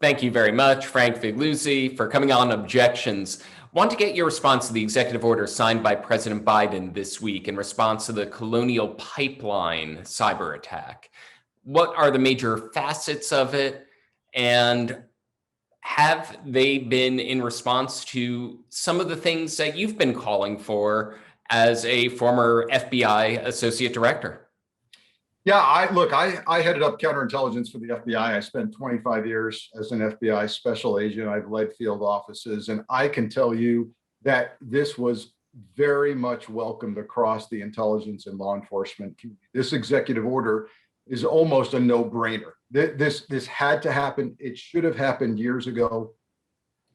Thank you very much, Frank Figliuzzi, for coming on Objections. Want to get your response to the executive order signed by President Biden this week in response to the Colonial Pipeline cyber attack. What are the major facets of it? And have they been in response to some of the things that you've been calling for as a former FBI associate director? Yeah, I headed up counterintelligence for the FBI. I spent 25 years as an FBI special agent. I've led field offices, and I can tell you that this was very much welcomed across the intelligence and law enforcement community. This executive order is almost a no-brainer. This had to happen. It should have happened years ago.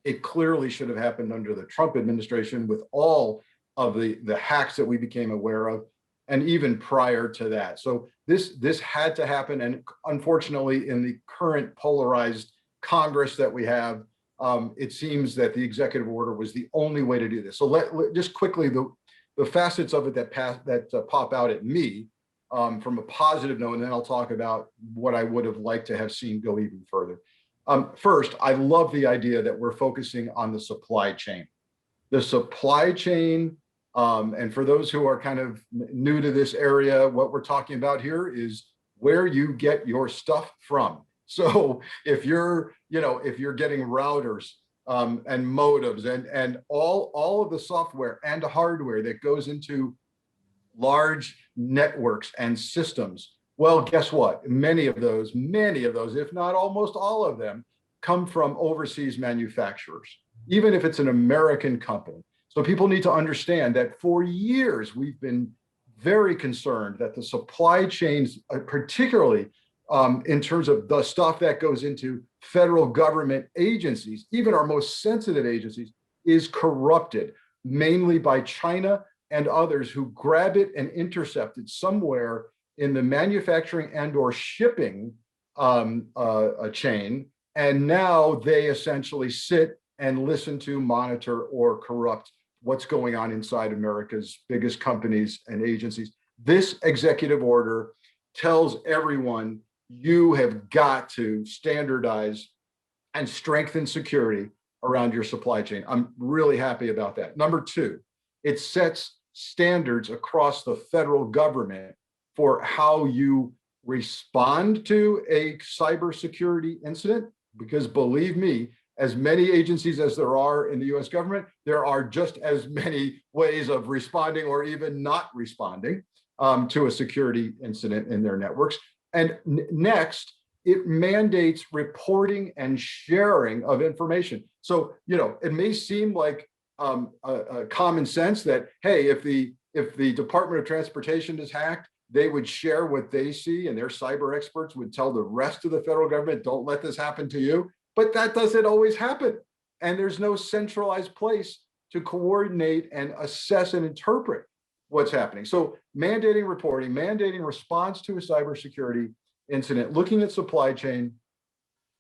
It clearly should have happened under the Trump administration with all of the hacks that we became aware of, and even prior to that. So this had to happen. And unfortunately, in the current polarized Congress that we have, it seems that the executive order was the only way to do this. So just quickly, the facets of it that pop out at me from a positive note, and then I'll talk about what I would have liked to have seen go even further. First, I love the idea that we're focusing on the supply chain. The supply chain, and for those who are kind of new to this area, what we're talking about here is where you get your stuff from. So if you're getting routers and modems and all of the software and hardware that goes into large networks and systems, well, guess what? Many of those, if not almost all of them, come from overseas manufacturers, even if it's an American company. So people need to understand that for years, we've been very concerned that the supply chains, particularly in terms of the stuff that goes into federal government agencies, even our most sensitive agencies, is corrupted, mainly by China and others who grab it and intercept it somewhere in the manufacturing and or shipping chain. And now they essentially sit and listen to, monitor, or corrupt what's going on inside America's biggest companies and agencies. This executive order tells everyone you have got to standardize and strengthen security around your supply chain. I'm really happy about that. Number two, it sets standards across the federal government for how you respond to a cybersecurity incident, because believe me, as many agencies as there are in the US government, there are just as many ways of responding or even not responding to a security incident in their networks. And next, it mandates reporting and sharing of information. So, it may seem like a common sense that, hey, if the Department of Transportation is hacked, they would share what they see, and their cyber experts would tell the rest of the federal government, don't let this happen to you. But that doesn't always happen. And there's no centralized place to coordinate and assess and interpret what's happening. So mandating reporting, mandating response to a cybersecurity incident, looking at supply chain,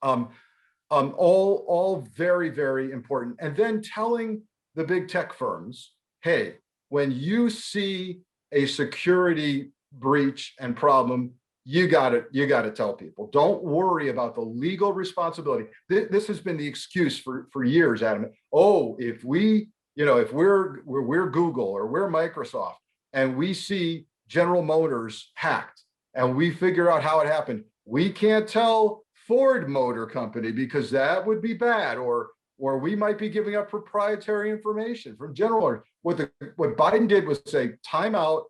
all very, very important. And then telling the big tech firms, hey, when you see a security breach and problem, you got to tell people. Don't worry about the legal responsibility. This has been the excuse for years, Adam. Oh, if we're Google or we're Microsoft and we see General Motors hacked and we figure out how it happened, we can't tell Ford Motor Company because that would be bad, or we might be giving up proprietary information from General Motors. What Biden did was say, time out.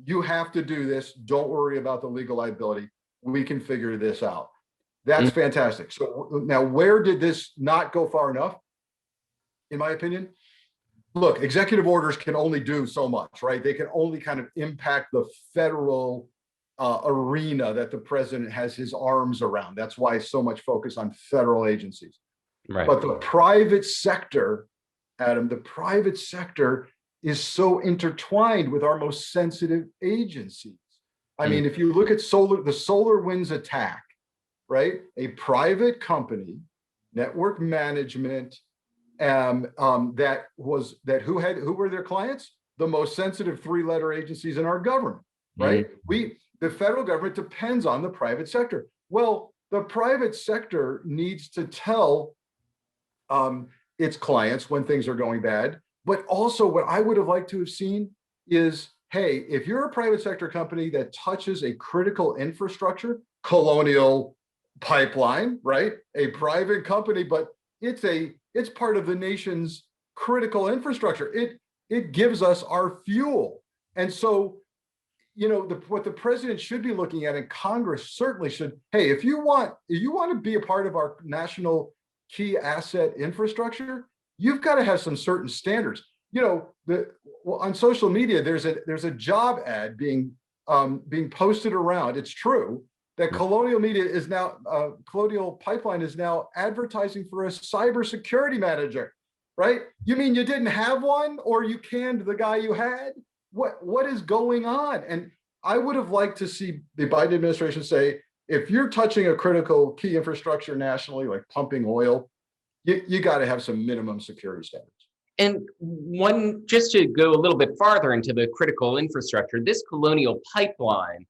You have to do this. Don't worry about the legal liability. We can figure this out. That's fantastic. So now, where did this not go far enough? In my opinion, look, executive orders can only do so much, right? They can only kind of impact the federal arena that the president has his arms around. That's why so much focus on federal agencies. Right. But the private sector, Adam, the private sector is so intertwined with our most sensitive agencies. I mean, if you look at the SolarWinds attack, right? A private company, network management, who were their clients? The most sensitive three-letter agencies in our government, right? The federal government depends on the private sector. Well, the private sector needs to tell its clients when things are going bad. But also what I would have liked to have seen is, hey, if you're a private sector company that touches a critical infrastructure, Colonial Pipeline, right? A private company, but it's part of the nation's critical infrastructure. It gives us our fuel. And so, what the president should be looking at, and Congress certainly should, hey, if you want to be a part of our national key asset infrastructure, you've got to have some certain standards. On social media, there's a job ad being posted around. It's true that Colonial Pipeline is now advertising for a cybersecurity manager, right? You mean you didn't have one, or you canned the guy you had? What is going on? And I would have liked to see the Biden administration say, if you're touching a critical key infrastructure nationally, like pumping oil, you got to have some minimum security standards. And just to go a little bit farther into the critical infrastructure, this Colonial Pipeline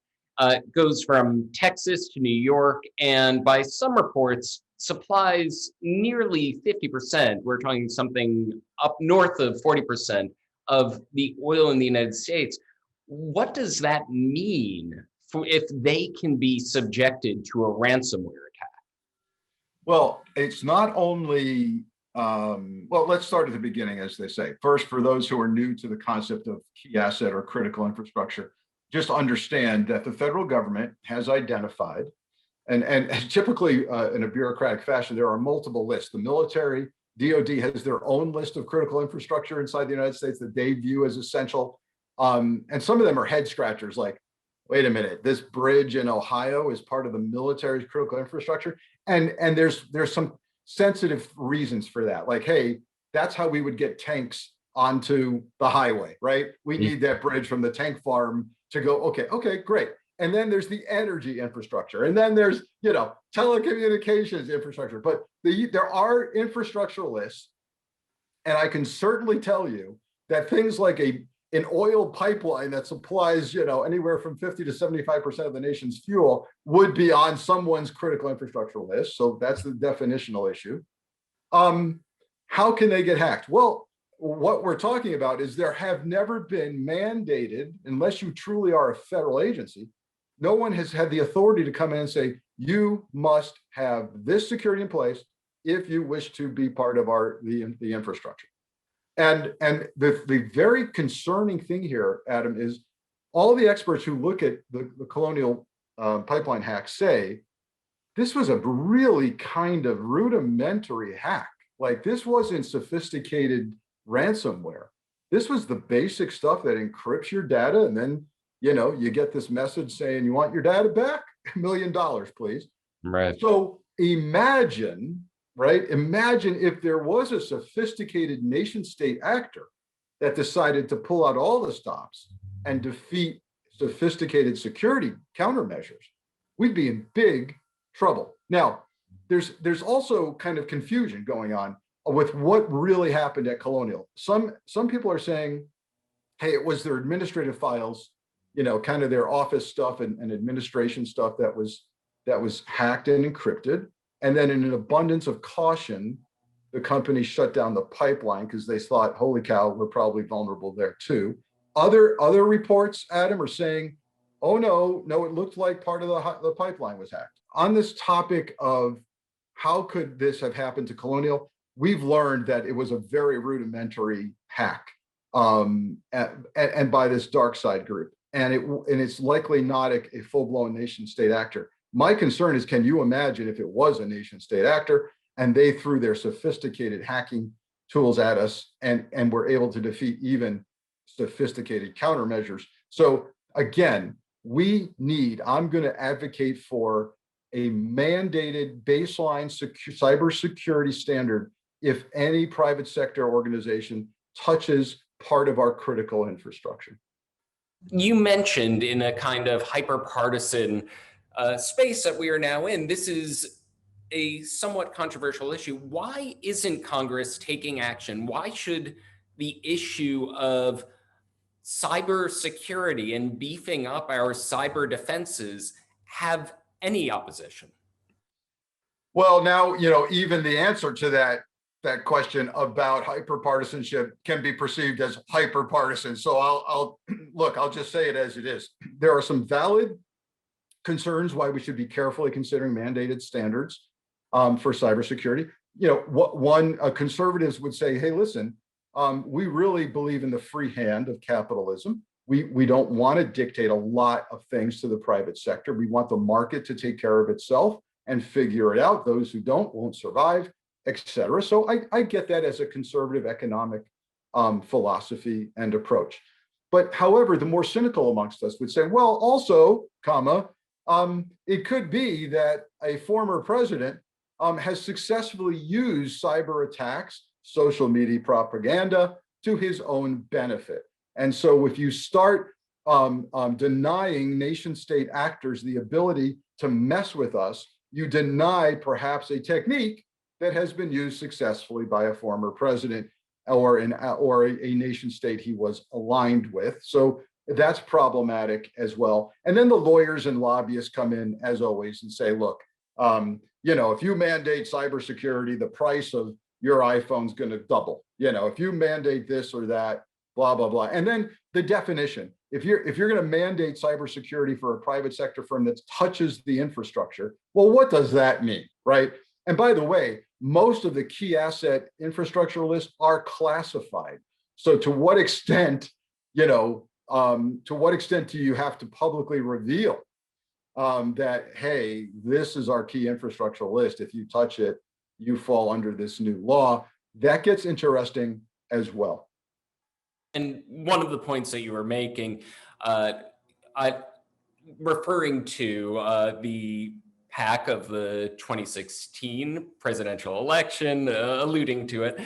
goes from Texas to New York, and by some reports, supplies nearly 50%. We're talking something up north of 40% of the oil in the United States. What does that mean if they can be subjected to a ransomware attack? Well, it's not only, let's start at the beginning, as they say. First, for those who are new to the concept of key asset or critical infrastructure, just understand that the federal government has identified, and typically in a bureaucratic fashion, there are multiple lists. The military, DoD has their own list of critical infrastructure inside the United States that they view as essential. And some of them are head scratchers, like, wait a minute, this bridge in Ohio is part of the military's critical infrastructure. And there's some sensitive reasons for that. Like, hey, that's how we would get tanks onto the highway, right? We need that bridge from the tank farm to go, okay, great. And then there's the energy infrastructure. And then there's, telecommunications infrastructure. But there are infrastructure lists. And I can certainly tell you that things like an oil pipeline that supplies, anywhere from 50 to 75% of the nation's fuel would be on someone's critical infrastructure list. So that's the definitional issue. How can they get hacked? Well, what we're talking about is there have never been mandated, unless you truly are a federal agency, no one has had the authority to come in and say, you must have this security in place if you wish to be part of the infrastructure. And the very concerning thing here, Adam, is all the experts who look at the Colonial Pipeline hack say this was a really kind of rudimentary hack. Like, this wasn't sophisticated ransomware. This was the basic stuff that encrypts your data, and then you get this message saying you want your data back, $1 million, please. Right. So imagine if there was a sophisticated nation state actor that decided to pull out all the stops and defeat sophisticated security countermeasures. We'd be in big trouble. Now, there's also kind of confusion going on with what really happened at Colonial. Some people are saying, hey, it was their administrative files, kind of their office stuff and administration stuff that was hacked and encrypted. And then in an abundance of caution, the company shut down the pipeline because they thought, holy cow, we're probably vulnerable there too. Other reports, Adam, are saying, oh no, it looked like part of the pipeline was hacked. On this topic of how could this have happened to Colonial, we've learned that it was a very rudimentary hack, and by this dark side group. And it's likely not a full-blown nation state actor. My concern is, can you imagine if it was a nation state actor and they threw their sophisticated hacking tools at us and were able to defeat even sophisticated countermeasures? So again, I'm going to advocate for a mandated baseline cybersecurity standard if any private sector organization touches part of our critical infrastructure. You mentioned in a kind of hyper-partisan space that we are now in, this is a somewhat controversial issue. Why isn't Congress taking action? Why should the issue of cybersecurity and beefing up our cyber defenses have any opposition? Well, now, even the answer to that question about hyperpartisanship can be perceived as hyperpartisan. So I'll look, I'll just say it as it is. There are some valid concerns why we should be carefully considering mandated standards for cybersecurity. One conservatives would say, hey, listen, we really believe in the free hand of capitalism. We don't want to dictate a lot of things to the private sector. We want the market to take care of itself and figure it out. Those who don't won't survive, et cetera. So I get that as a conservative economic philosophy and approach. But however, the more cynical amongst us would say, well, also, it could be that a former president has successfully used cyber attacks, social media propaganda to his own benefit. And so if you start denying nation state actors the ability to mess with us, you deny perhaps a technique that has been used successfully by a former president or a nation state he was aligned with. So that's problematic as well. And then the lawyers and lobbyists come in, as always, and say, look, if you mandate cybersecurity, the price of your iPhone's going to double. If you mandate this or that, blah, blah, blah. And then the definition, if you're going to mandate cybersecurity for a private sector firm that touches the infrastructure, well, what does that mean, right? And by the way, most of the key asset infrastructure lists are classified. So to what extent, do you have to publicly reveal that, hey, this is our key infrastructure list. If you touch it, you fall under this new law. That gets interesting as well. And one of the points that you were making, referring to the hack of the 2016 presidential election, alluding to it,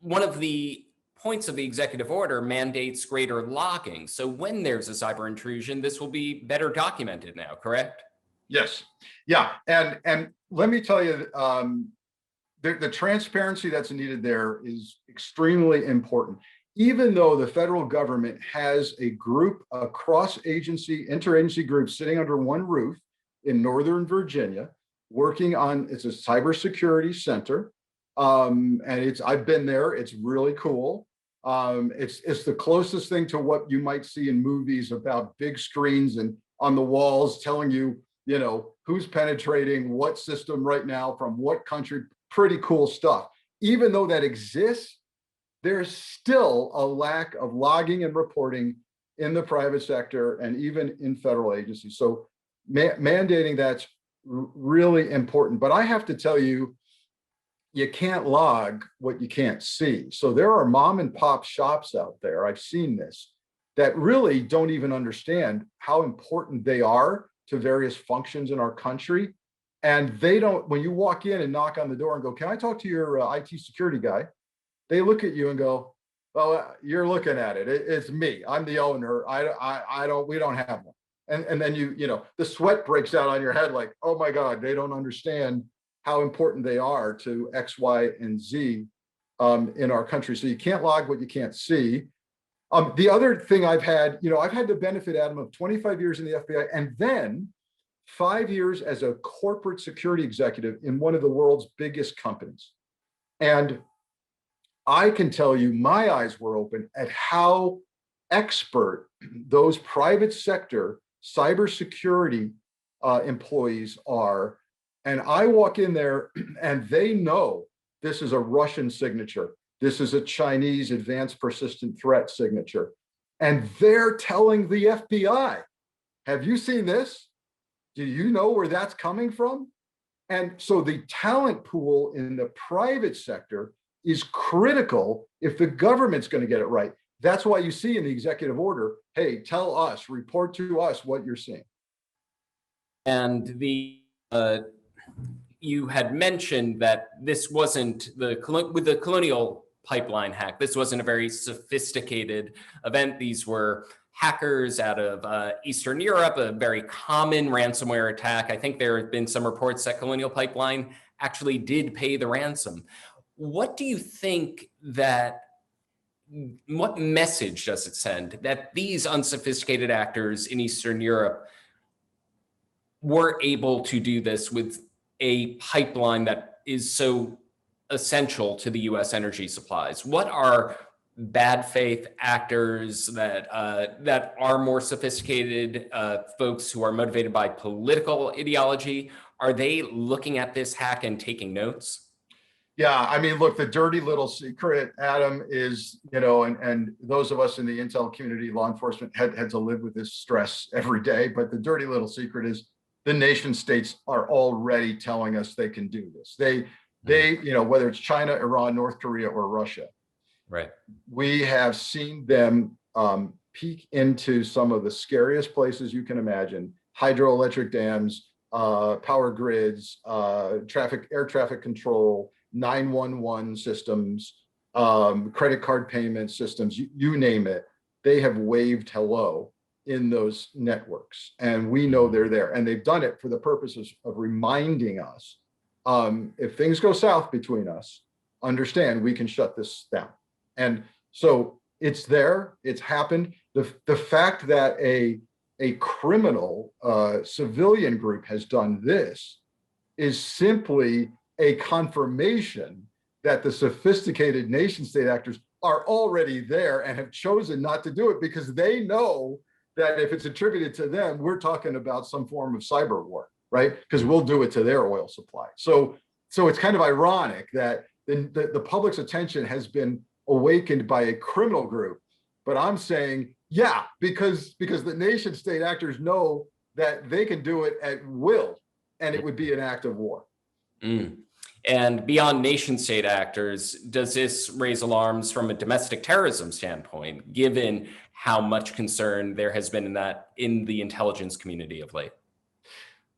one of the points of the executive order mandates greater logging. So when there's a cyber intrusion, this will be better documented now, correct? Yes. Yeah. And let me tell you, the transparency that's needed there is extremely important. Even though the federal government has a group, a interagency group sitting under one roof in Northern Virginia, working on, it's a cybersecurity center. And I've been there, it's really cool. It's the closest thing to what you might see in movies about big screens and on the walls telling you, who's penetrating what system right now from what country. Pretty cool stuff. Even though that exists, there's still a lack of logging and reporting in the private sector and even in federal agencies. So mandating that's really important. But I have to tell you, you can't log what you can't see. So there are mom and pop shops out there, I've seen this, that really don't even understand how important they are to various functions in our country. And they don't, when you walk in and knock on the door and go, can I talk to your IT security guy? They look at you and go, well, you're looking at it. It's me. I'm the owner. We don't have one. And then the sweat breaks out on your head like, oh my God, they don't understand how important they are to X, Y, and Z in our country. So you can't log what you can't see. The other thing I've had the benefit, Adam, of 25 years in the FBI and then 5 years as a corporate security executive in one of the world's biggest companies. And I can tell you, my eyes were open at how expert those private sector cybersecurity employees are. And I walk in there and they know this is a Russian signature. This is a Chinese advanced persistent threat signature. And they're telling the FBI, have you seen this? Do you know where that's coming from? And so the talent pool in the private sector is critical if the government's going to get it right. That's why you see in the executive order, hey, tell us, report to us what you're seeing. And you had mentioned that this wasn't with the Colonial Pipeline hack, this wasn't a very sophisticated event. These were hackers out of Eastern Europe, a very common ransomware attack. I think there have been some reports that Colonial Pipeline actually did pay the ransom. What do you think what message does it send that these unsophisticated actors in Eastern Europe we're able to do this with a pipeline that is so essential to the U.S. energy supplies? What are bad faith actors that are more sophisticated, folks who are motivated by political ideology? Are they looking at this hack and taking notes? Yeah, I mean, look, the dirty little secret, Adam, is, and those of us in the intel community, law enforcement, had to live with this stress every day. But the dirty little secret is the nation states are already telling us they can do this. They, whether it's China, Iran, North Korea, or Russia, right? We have seen them peek into some of the scariest places you can imagine: hydroelectric dams, power grids, air traffic control, 911 systems, credit card payment systems, you name it. They have waved hello in those networks, and we know they're there. And they've done it for the purposes of reminding us, if things go south between us, understand we can shut this down. And so it's there, it's happened. The fact that a criminal civilian group has done this is simply a confirmation that the sophisticated nation state actors are already there and have chosen not to do it, because they know that if it's attributed to them, we're talking about some form of cyber war, right? Because we'll do it to their oil supply. So it's kind of ironic that the public's attention has been awakened by a criminal group. But I'm saying, yeah, because the nation state actors know that they can do it at will, and it would be an act of war. And beyond nation state actors, does this raise alarms from a domestic terrorism standpoint, given how much concern there has been in the intelligence community of late?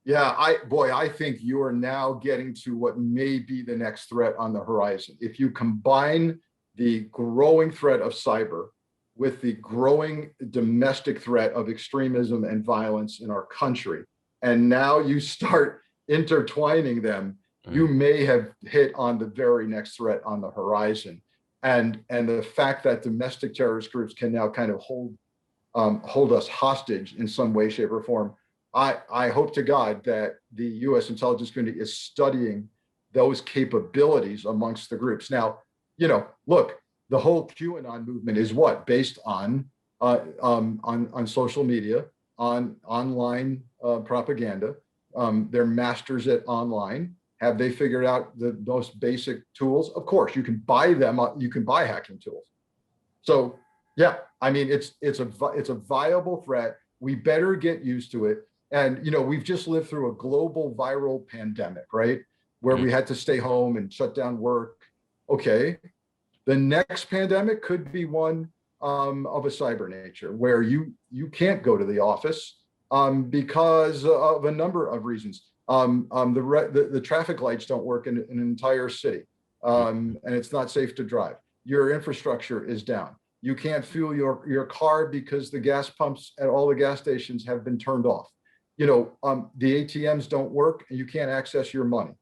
Yeah, I think you are now getting to what may be the next threat on the horizon. If you combine the growing threat of cyber with the growing domestic threat of extremism and violence in our country, and now you start intertwining them, you may have hit on the very next threat on the horizon. And the fact that domestic terrorist groups can now kind of hold us hostage in some way, shape, or form. I hope to God that the U.S. intelligence community is studying those capabilities amongst the groups. Now, look, the whole QAnon movement is what? Based on social media, on online propaganda. They're masters at online. Have they figured out the most basic tools? Of course, you can buy them. You can buy hacking tools. So yeah, I mean, it's a viable threat. We better get used to it. And we've just lived through a global viral pandemic, right? Where we had to stay home and shut down work. Okay, the next pandemic could be one of a cyber nature, where you can't go to the office because of a number of reasons. The traffic lights don't work in an entire city, and it's not safe to drive. Your infrastructure is down. You can't fuel your car because the gas pumps at all the gas stations have been turned off. The ATMs don't work, and you can't access your money.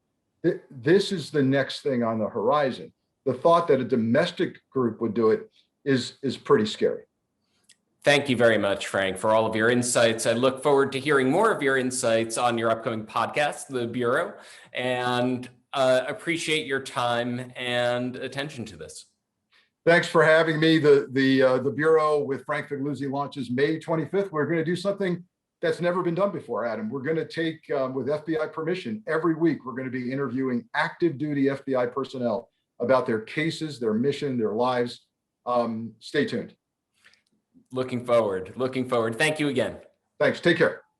This is the next thing on the horizon. The thought that a domestic group would do it is pretty scary. Thank you very much, Frank, for all of your insights. I look forward to hearing more of your insights on your upcoming podcast, The Bureau, and appreciate your time and attention to this. Thanks for having me. The Bureau with Frank Figliuzzi launches May 25th. We're going to do something that's never been done before, Adam. We're going to take, with FBI permission, every week, we're going to be interviewing active duty FBI personnel about their cases, their mission, their lives. Stay tuned. Looking forward. Thank you again. Thanks. Take care.